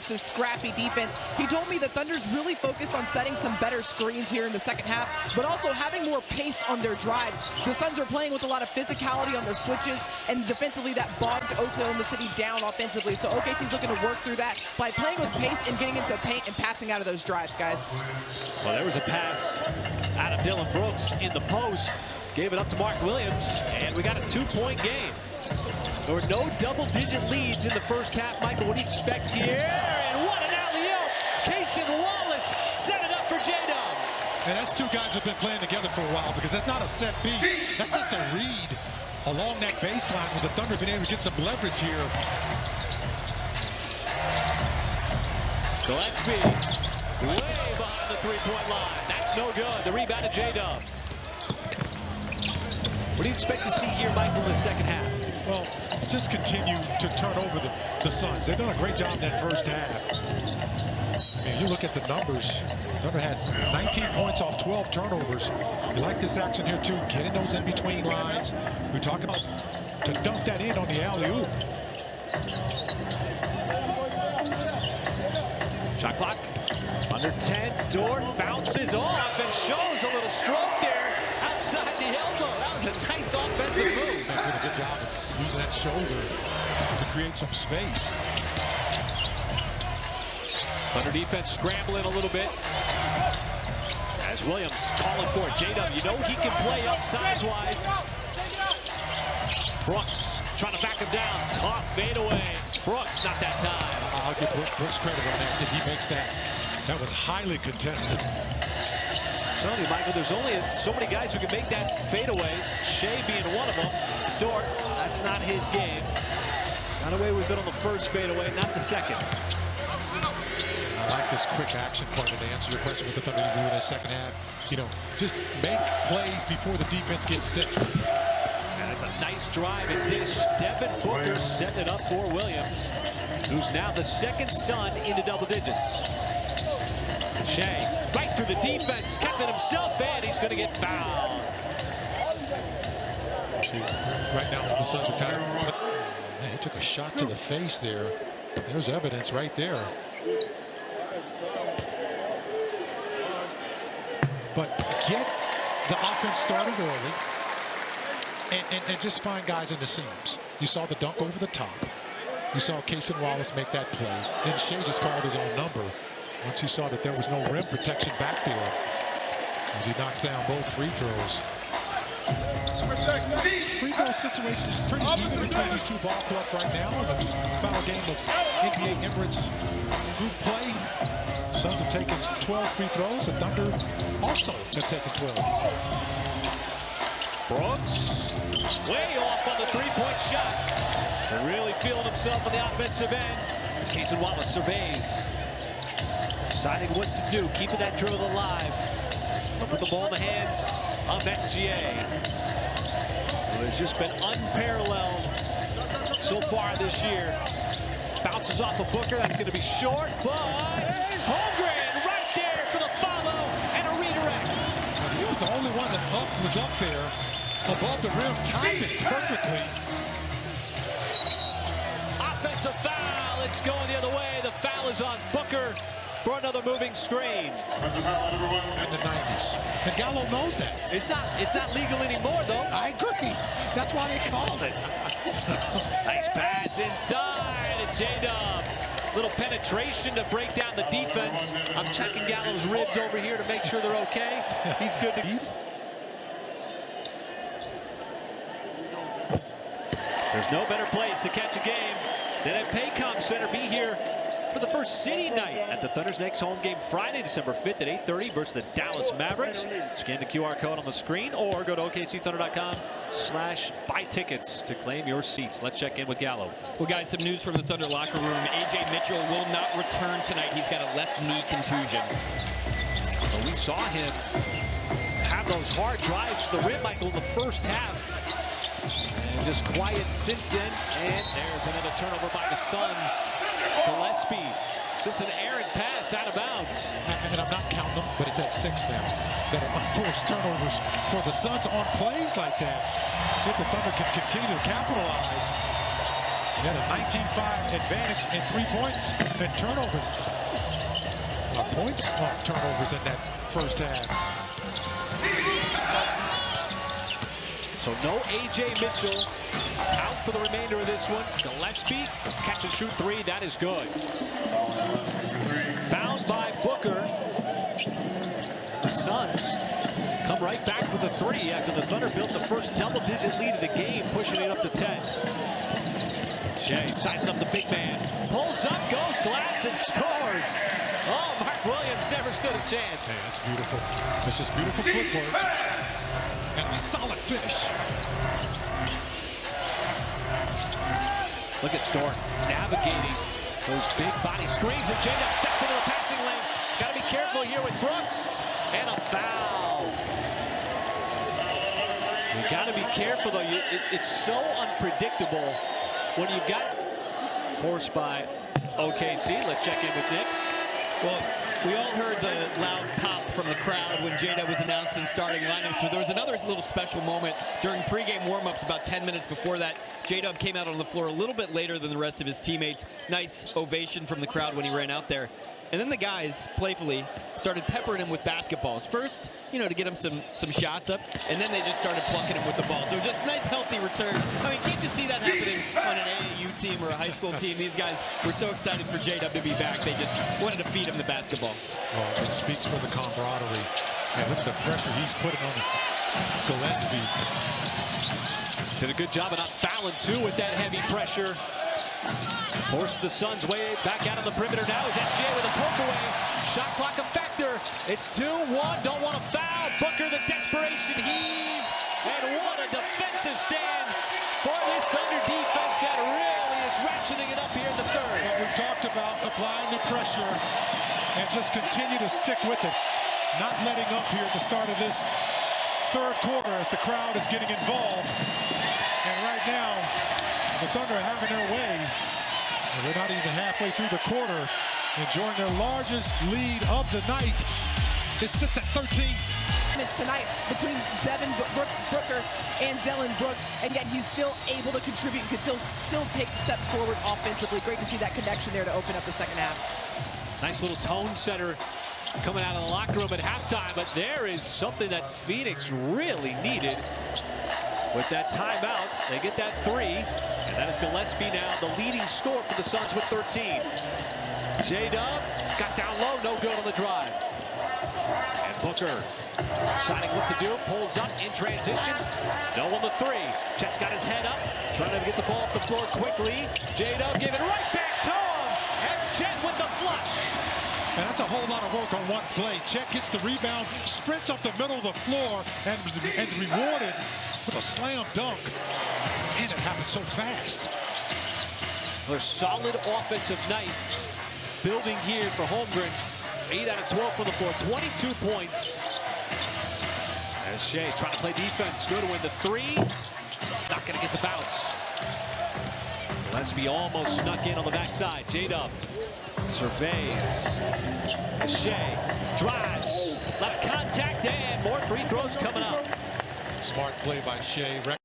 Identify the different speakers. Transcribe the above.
Speaker 1: versus scrappy defense. He told me the Thunder's really focused on setting some better screens here in the second half, but also having more pace on their drives. The Suns are playing with a lot of physicality on their switches, and defensively that bogged Oklahoma City down offensively. So OKC's looking to work through that by playing with pace and getting into paint and passing out of those drives, guys.
Speaker 2: Well, there was a pass out of Dylan Brooks in the post. Gave it up to Mark Williams, and we got a 2-point game. There were no double-digit leads in the first half. Michael, what do you expect here? And what an alley-oop! Cason Wallace set it up for J-Dub.
Speaker 3: And that's two guys who've been playing together for a while, because that's not a set piece. That's just a read along that baseline with the Thunder being able to get some leverage here.
Speaker 2: Gillespie way behind the three-point line. That's no good. The rebound to J-Dub. What do you expect to see here, Michael, in the second half?
Speaker 3: Well, just continue to turn over the Suns. They've done a great job in that first half. I mean, you look at the numbers. Thunder had 19 points off 12 turnovers. You like this action here, too. Getting those in between lines. We talked about to dump that in on the alley-oop.
Speaker 2: Shot clock under 10. Dort bounces off and shows a little stroke there outside the elbow. That was a nice offensive move.
Speaker 3: They did a good job of using that shoulder to create some space.
Speaker 2: Thunder defense scrambling a little bit. As Williams calling for it. J-Dub, you know he can play up size-wise. Brooks trying to back him down. Tough fadeaway. Brooks, not that time.
Speaker 3: I'll give Brooks credit on that if he makes that. That was highly contested.
Speaker 2: I'm telling you, Michael, there's only so many guys who can make that fadeaway. Shea being one of them. Dort, that's not his game. Got away with it on the first fadeaway, not the second.
Speaker 3: I like this quick action part to answer your question with the Thunder to do in the second half. You know, just make plays before the defense gets set.
Speaker 2: And it's a nice drive and dish. Devin Booker setting it up for Williams, who's now the second Sun into double digits. Shea right through the defense, kept it himself, and he's going to get fouled.
Speaker 3: See, right now the Suns are kind of... Man, he took a shot to the face there. There's evidence right there. But get the offense started early and just find guys in the seams. You saw the dunk over the top. You saw Cason Wallace make that play. Then Shea just called his own number once he saw that there was no rim protection back there as he knocks down both free throws. Free throw situation is pretty even between these two ball clubs right now. In the final game of NBA Emirates group play, Suns have taken 12 free throws. The Thunder also have taken 12.
Speaker 2: Brooks way off on the three-point shot. They're really feeling himself on the offensive end as Cason Wallace surveys, deciding what to do, keeping that drill alive. Put the ball in the hands of SGA. It's just been unparalleled so far this year. Bounces off of Booker. That's going to be short, but Holmgren right there for the follow and a redirect.
Speaker 3: He was the only one that was up there above the rim, timed it perfectly.
Speaker 2: Offensive foul. It's going the other way. The foul is on Booker for another moving screen.
Speaker 3: In the 90s. And Gallo knows that.
Speaker 2: It's not legal anymore, though.
Speaker 3: I agree. That's why they called it.
Speaker 2: Nice pass inside. It's J-Dub. Little penetration to break down the defense. I'm checking Gallo's ribs over here to make sure they're okay. He's good to eat. There's no better place to catch a game than at Paycom Center. Be here for the first city night at the Thunder's next home game Friday, December 5th at 8:30 versus the Dallas Mavericks. Scan the QR code on the screen or go to OKCThunder.com/buy tickets to claim your seats. Let's check in with Gallo.
Speaker 4: Well, guys, some news from the Thunder locker room. A.J. Mitchell will not return tonight. He's got a left knee contusion.
Speaker 2: Well, we saw him have those hard drives to the rim, Michael, in the first half. And just quiet since then. And there's another turnover by the Suns. Gillespie, just an errant pass out of bounds.
Speaker 3: And I'm not counting them, but it's at 6 now that are unforced turnovers for the Suns on plays like that. See if the Thunder can continue to capitalize. He had a 19-5 advantage in 3 points and turnovers. Points off turnovers in that first half.
Speaker 2: So no A.J. Mitchell out for the remainder of this one. Gillespie, catch and shoot three. That is good. Fouled by Booker. The Suns come right back with a three after the Thunder built the first double-digit lead of the game, pushing it up to 10. Shea sizing up the big man. Pulls up, goes glass, and scores. Oh, Mark Williams never stood a chance.
Speaker 3: Hey, that's beautiful. That's just beautiful footwork. And a solid finish.
Speaker 2: Look at Dort navigating those big body screens. And J-Dub steps into the passing lane. Got to be careful here with Brooks. And a foul. You got to be careful, though. It's so unpredictable when you've got forced by OKC. Let's check in with Nick.
Speaker 4: Well, we all heard the loud pop from the crowd when J-Dub was announced in starting lineups, but there was another little special moment during pregame warmups about 10 minutes before that. J-Dub came out on the floor a little bit later than the rest of his teammates. Nice ovation from the crowd when he ran out there. And then the guys, playfully, started peppering him with basketballs. First, you know, to get him some shots up, and then they just started plucking him with the ball. So just nice, healthy return. I mean, can't you see that happening on an AAU team or a high school team? These guys were so excited for J-Dub to be back, they just wanted to feed him the basketball.
Speaker 3: Well, it speaks for the camaraderie. And look at the pressure he's putting on Gillespie.
Speaker 2: Did a good job of not fouling, too, with that heavy pressure. Forced the Suns way back out on the perimeter now. Is SGA with a poke away. Shot clock a factor. It's 2-1. Don't want to foul. Booker, the desperation heave. And what a defensive stand for this Thunder defense that really is ratcheting it up here in the third.
Speaker 3: Well, we've talked about applying the pressure and just continue to stick with it. Not letting up here at the start of this third quarter as the crowd is getting involved. And right now, the Thunder are having their way. And they're not even halfway through the quarter, enjoying their largest lead of the night. It sits at 13.
Speaker 1: Tonight between Devin Booker and Dillon Brooks, and yet he's still able to contribute and can still take steps forward offensively. Great to see that connection there to open up the second half.
Speaker 2: Nice little tone setter coming out of the locker room at halftime, but there is something that Phoenix really needed. With that timeout, they get that three, and that is Gillespie now the leading scorer for the Suns with 13. J-Dub got down low, no good on the drive. And Booker deciding what to do, pulls up in transition. No on the three. Chet's got his head up, trying to get the ball up the floor quickly. J-Dub giving right back to him. That's Chet with the flush.
Speaker 3: And that's a whole lot of work on one play. Chet gets the rebound, sprints up the middle of the floor, and is rewarded with a slam dunk. And it happened so fast.
Speaker 2: A solid offensive night building here for Holmgren. 8 out of 12 from the floor, 22 points. As Shea's trying to play defense, good to win the three. Not going to get the bounce. Gillespie almost snuck in on the backside. J-Dub surveys. As Shea drives. A lot of contact and more free throws coming up.
Speaker 3: Smart play by Shea.